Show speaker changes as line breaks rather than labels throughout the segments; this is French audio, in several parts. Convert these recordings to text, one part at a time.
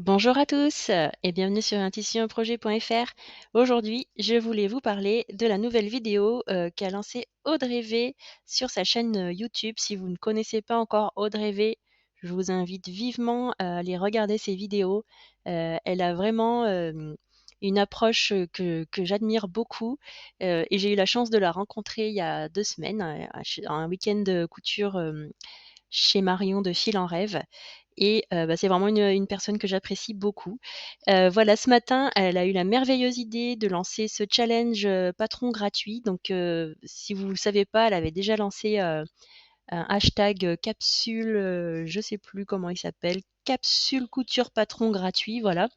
Bonjour à tous et bienvenue sur intuitionprojet.fr. Aujourd'hui, je voulais vous parler de la nouvelle vidéo qu'a lancée Audrey V sur sa chaîne YouTube. Si vous ne connaissez pas encore Audrey V, je vous invite vivement à aller regarder ses vidéos. Elle a vraiment une approche que j'admire beaucoup et j'ai eu la chance de la rencontrer il y a 2 semaines, un week-end de couture chez Marion de Fil en Rêve. Et c'est vraiment une personne que j'apprécie beaucoup. Voilà, ce matin, elle a eu la merveilleuse idée de lancer ce challenge patron gratuit. Donc, si vous ne le savez pas, elle avait déjà lancé un hashtag capsule, je ne sais plus comment il s'appelle, capsule couture patron gratuit, voilà,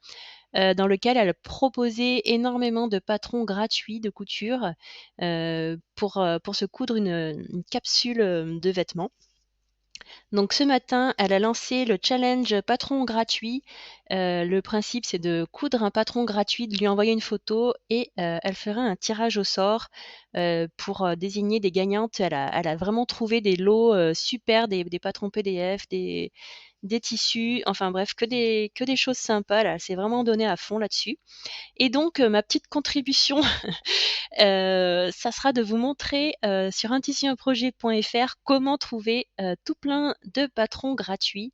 dans lequel elle proposait énormément de patrons gratuits de couture pour se coudre une capsule de vêtements. Donc ce matin, elle a lancé le challenge patron gratuit. Le principe, c'est de coudre un patron gratuit, de lui envoyer une photo et elle fera un tirage au sort pour désigner des gagnantes. Elle a vraiment trouvé des lots super, des patrons PDF, des tissus, enfin bref, que des choses sympas. Là, elle s'est vraiment donnée à fond là-dessus. Et donc, ma petite contribution, ça sera de vous montrer sur intuitionprojet.fr comment trouver tout plein de patrons gratuits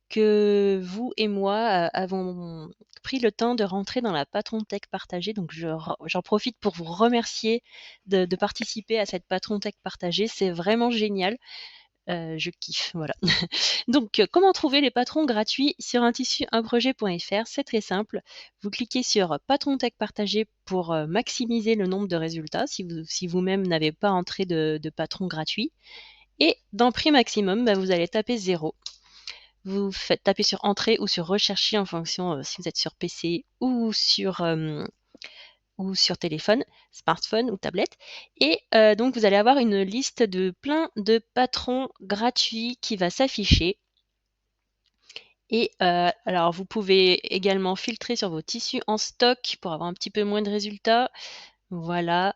que vous et moi avons pris le temps de rentrer dans la Patron Tech partagée. Donc, j'en profite pour vous remercier de participer à cette Patron Tech partagée. C'est vraiment génial. Je kiffe, voilà. Donc, comment trouver les patrons gratuits sur intuitionprojet.fr? C'est très simple. Vous cliquez sur Patron Tech partagé pour maximiser le nombre de résultats si vous-même n'avez pas entré de patron gratuit. Et dans prix maximum, vous allez taper 0. Vous faites taper sur Entrée ou sur Rechercher en fonction si vous êtes sur PC ou sur téléphone, smartphone ou tablette. Et donc, vous allez avoir une liste de plein de patrons gratuits qui va s'afficher. Et alors, vous pouvez également filtrer sur vos tissus en stock pour avoir un petit peu moins de résultats. Voilà.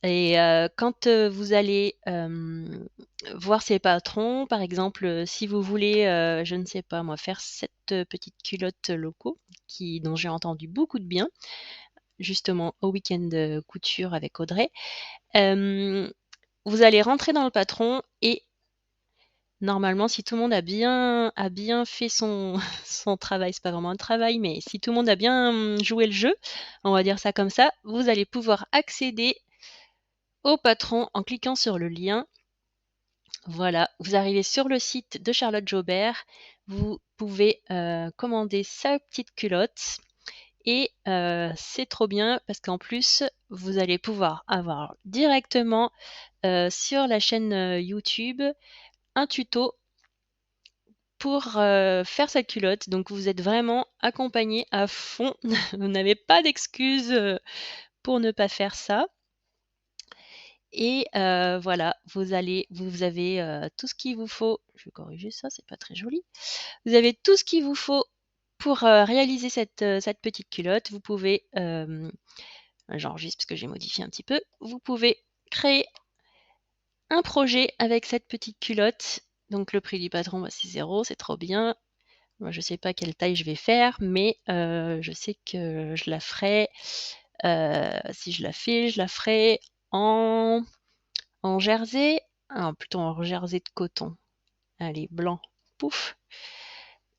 Et quand vous allez voir ces patrons, par exemple, si vous voulez, je ne sais pas moi, faire cette petite culotte loco dont j'ai entendu beaucoup de bien, justement au week-end de couture avec Audrey, vous allez rentrer dans le patron et normalement, si tout le monde a bien fait son, son travail, c'est pas vraiment un travail, mais si tout le monde a bien joué le jeu, on va dire ça comme ça, vous allez pouvoir accéder au patron en cliquant sur le lien. Voilà, vous arrivez sur le site de Charlotte Jobert, vous pouvez commander sa petite culotte et c'est trop bien parce qu'en plus, vous allez pouvoir avoir directement sur la chaîne YouTube un tuto pour faire cette culotte. Donc vous êtes vraiment accompagné à fond. Vous n'avez pas d'excuses pour ne pas faire ça. Et voilà, vous avez tout ce qu'il vous faut. Je vais corriger ça, c'est pas très joli. Vous avez tout ce qu'il vous faut pour réaliser cette petite culotte. Vous pouvez, j'enregistre parce que j'ai modifié un petit peu. Vous pouvez créer un projet avec cette petite culotte. Donc le prix du patron, c'est 0, c'est trop bien. Moi, je ne sais pas quelle taille je vais faire, mais je sais que je la ferai. Si je la fais, je la ferai en jersey. Plutôt en jersey de coton. Allez, blanc. Pouf.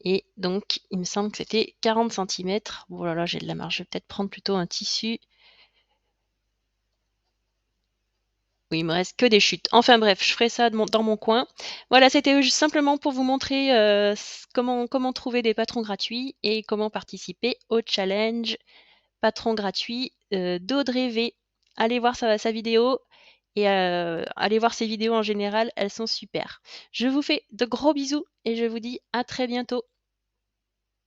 Et donc, il me semble que c'était 40 cm. Oh là là, j'ai de la marge. Je vais peut-être prendre plutôt un tissu. Oui, il me reste que des chutes. Enfin bref, je ferai ça dans mon coin. Voilà, c'était simplement pour vous montrer comment trouver des patrons gratuits et comment participer au challenge patron gratuit d'Audrey V. Allez voir sa vidéo et allez voir ses vidéos en général, elles sont super. Je vous fais de gros bisous et je vous dis à très bientôt.